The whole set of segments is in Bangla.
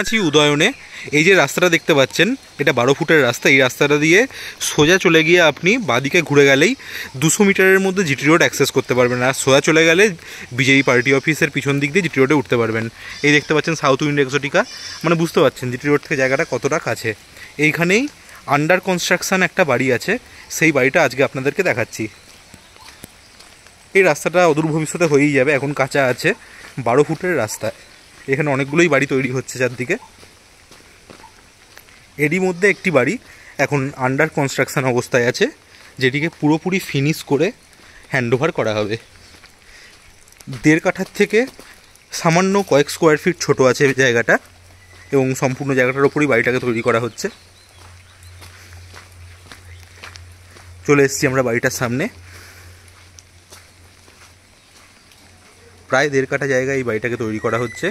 আছি উদয়নে। এই যে রাস্তাটা দেখতে পাচ্ছেন, এটা 12 ফুটের রাস্তা। এই রাস্তাটা দিয়ে সোজা চলে গিয়ে আপনি বাঁদিকে ঘুরে গেলেই 200 মিটারের মধ্যে জিটি রোড অ্যাক্সেস করতে পারবেন। আর সোজা চলে গেলে বিজেপি পার্টি অফিসের পিছন দিক দিয়ে জিটি রোডে উঠতে পারবেন। এই দেখতে পাচ্ছেন সাউথ উইন্ড এক্সোটিকা, মানে বুঝতে পারছেন জিটি রোড থেকে জায়গাটা কতটা কাছে। এইখানেই আন্ডার কনস্ট্রাকশান একটা বাড়ি আছে, সেই বাড়িটা আজকে আপনাদেরকে দেখাচ্ছি। এই রাস্তাটা অদূর ভবিষ্যতে হয়েই যাবে, এখন কাঁচা আছে। 12 ফুটের রাস্তা, এখানে অনেকগুলোই বাড়ি তৈরি হচ্ছে চারদিকে। এরই মধ্যে একটি বাড়ি এখন আন্ডার কনস্ট্রাকশান অবস্থায় আছে, যেটিকে পুরোপুরি ফিনিশ করে হ্যান্ডওভার করা হবে। 1.5 কাঠার থেকে সামান্য কয়েক স্কোয়ার ফিট ছোট আছে জায়গাটা, এবং সম্পূর্ণ জায়গাটার ওপরই বাড়িটাকে তৈরি করা হচ্ছে। চলে এসেছি আমরা বাড়িটার সামনে। প্রায় 1.5 কাঠা জায়গায় এই বাড়িটাকে তৈরি করা হচ্ছে।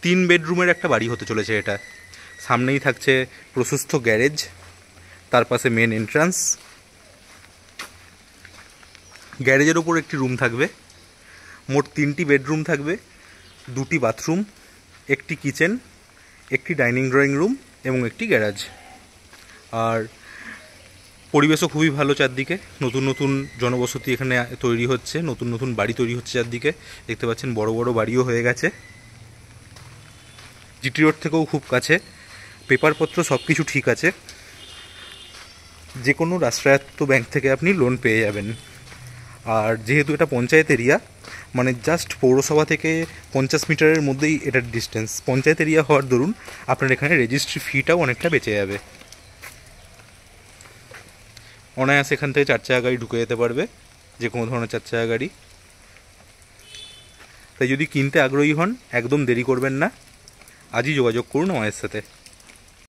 3 বেডরুমের একটা বাড়ি হতে চলেছে এটা। সামনেই থাকছে প্রশস্ত গ্যারেজ, তার পাশে মেন এন্ট্রান্স। গ্যারেজের ওপর একটি রুম থাকবে। মোট 3টি বেডরুম থাকবে, 2টি বাথরুম, একটি কিচেন, একটি ডাইনিং ড্রয়িং রুম এবং একটি গ্যারাজ। আর পরিবেশও খুবই ভালো চারদিকে। নতুন নতুন জনবসতি এখানে তৈরি হচ্ছে, নতুন নতুন বাড়ি তৈরি হচ্ছে চারদিকে। দেখতে পাচ্ছেন বড় বড় বাড়িও হয়ে গেছে। জিটি রোড থেকেও খুব কাছে, পেপারপত্র সব কিছু ঠিক আছে। যে কোনো রাষ্ট্রায়ত্ত ব্যাংক থেকে আপনি লোন পেয়ে যাবেন। আর যেহেতু এটা পঞ্চায়েত এরিয়া, মানে জাস্ট পৌরসভা থেকে 50 মিটারের মধ্যেই এটার ডিস্টেন্স। পঞ্চায়েত এরিয়া হওয়ার দরুন আপনার এখানে রেজিস্ট্রি ফিটাও অনেকটা বেঁচে যাবে। অনায়াসে এখান থেকে 4 চাকা গাড়ি ঢুকে যেতে পারবে, যে কোনো ধরনের 4 চাকা গাড়ি। তাই যদি কিনতে আগ্রহী হন, একদম দেরি করবেন না, আজই যোগাযোগ করুন আমাদের সাথে।